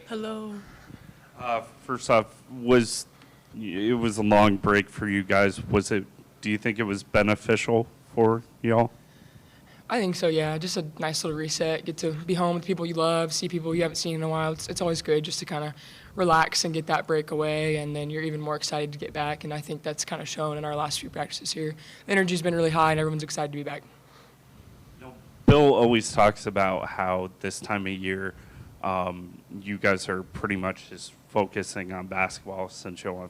Hello. First off, it was a long break for you guys. Do you think it was beneficial for y'all? I think so, yeah. Just a nice little reset. Get to be home with people you love, see people you haven't seen in a while. It's always good just to kind of relax and get that break away, and then you're even more excited to get back. And I think that's kind of shown in our last few practices here. The energy's been really high, and everyone's excited to be back. Bill always talks about how this time of year you guys are pretty much just focusing on basketball since you're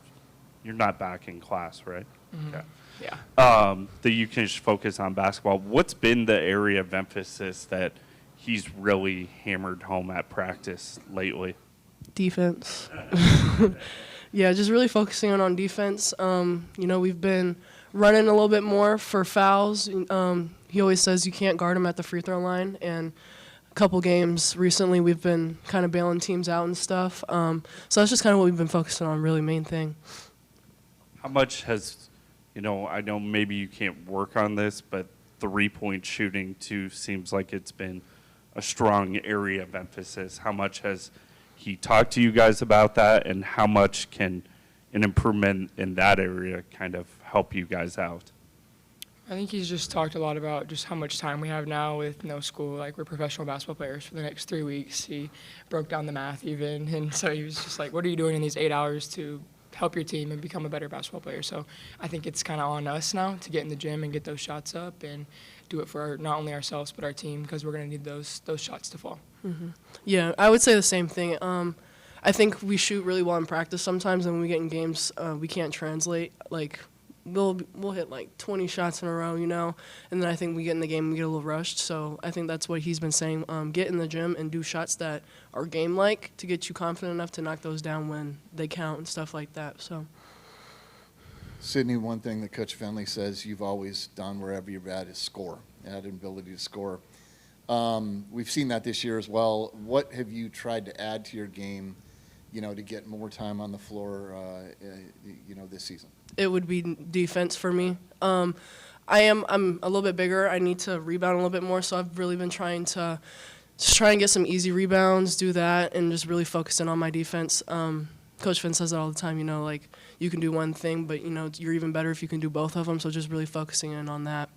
not back in class, right? Mm-hmm. Okay. Yeah. That you can just focus on basketball. What's been the area of emphasis that he's really hammered home at practice lately? Defense. Yeah, just really focusing on defense. We've been running a little bit more for fouls. He always says you can't guard him at the free throw line, and a couple games recently we've been kind of bailing teams out and stuff. So that's just kind of what we've been focusing on, really main thing. How much has, I know maybe you can't work on this, but three-point shooting too seems like it's been a strong area of emphasis. How much has he talked to you guys about that, and how much can an improvement in that area kind of help you guys out? I think he's just talked a lot about just how much time we have now with no school. Like, we're professional basketball players for the next 3 weeks. He broke down the math even, and so he was just like, what are you doing in these 8 hours to help your team and become a better basketball player? So I think it's kind of on us now to get in the gym and get those shots up and do it for not only ourselves but our team, because we're going to need those shots to fall. Mm-hmm. Yeah, I would say the same thing. I think we shoot really well in practice sometimes, and when we get in games, we can't translate. Like, we'll hit like 20 shots in a row, and then I think we get in the game and we get a little rushed. So I think that's what he's been saying. Get in the gym and do shots that are game-like to get you confident enough to knock those down when they count and stuff like that. So, Sydney, one thing that Coach Finley says you've always done wherever you're at is score, and had an ability to score. We've seen that this year as well. What have you tried to add to your game, to get more time on the floor, this season? it would be defense for me. I'm a little bit bigger. I need to rebound a little bit more, so I've really been trying to just try and get some easy rebounds, do that, and just really focus in on my defense. Coach Finn says that all the time, like you can do one thing, but you're even better if you can do both of them, so just really focusing in on that.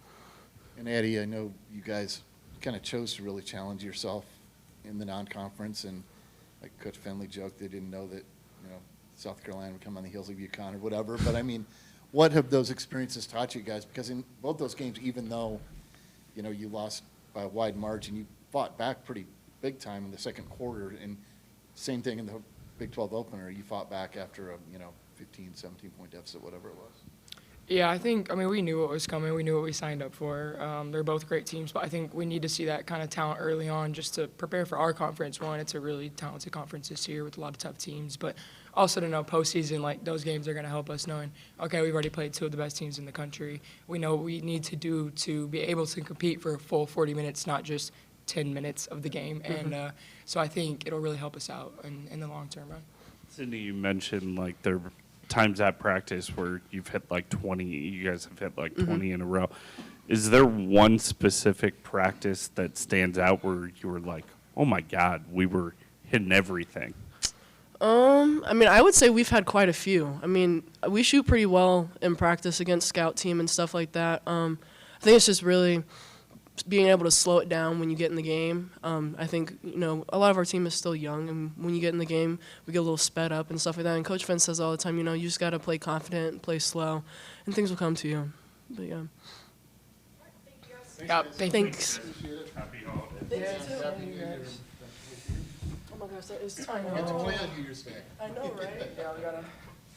And Addy, I know you guys kind of chose to really challenge yourself in the non-conference, and like Coach Finley joked, they didn't know that South Carolina would come on the heels of UConn or whatever. But I mean, what have those experiences taught you guys? Because in both those games, even though you lost by a wide margin, you fought back pretty big time in the second quarter, and same thing in the Big 12 opener. You fought back after a 15, 17-point deficit, whatever it was. Yeah, I mean, we knew what was coming. We knew what we signed up for. They're both great teams, but I think we need to see that kind of talent early on just to prepare for our conference. One, it's a really talented conference this year with a lot of tough teams, but also to know postseason, like those games are going to help us knowing, okay, we've already played two of the best teams in the country. We know what we need to do to be able to compete for a full 40 minutes, not just 10 minutes of the game. Mm-hmm. And so I think it'll really help us out in the long-term run. Cindy, you mentioned like there were times at practice where you've hit like 20, you guys have hit like 20 in a row. Is there one specific practice that stands out where you were like, oh my God, we were hitting everything? I mean, I would say we've had quite a few. I mean, we shoot pretty well in practice against scout team and stuff like that. I think it's just really being able to slow it down when you get in the game. I think, a lot of our team is still young, and when you get in the game, we get a little sped up and stuff like that. And Coach Finn says all the time, you just got to play confident, play slow, and things will come to you. But, yeah. Yeah, Thanks. Happy holidays. Oh, my gosh, that is time. You have to plan New Year's Day. I know, right? Yeah, we got to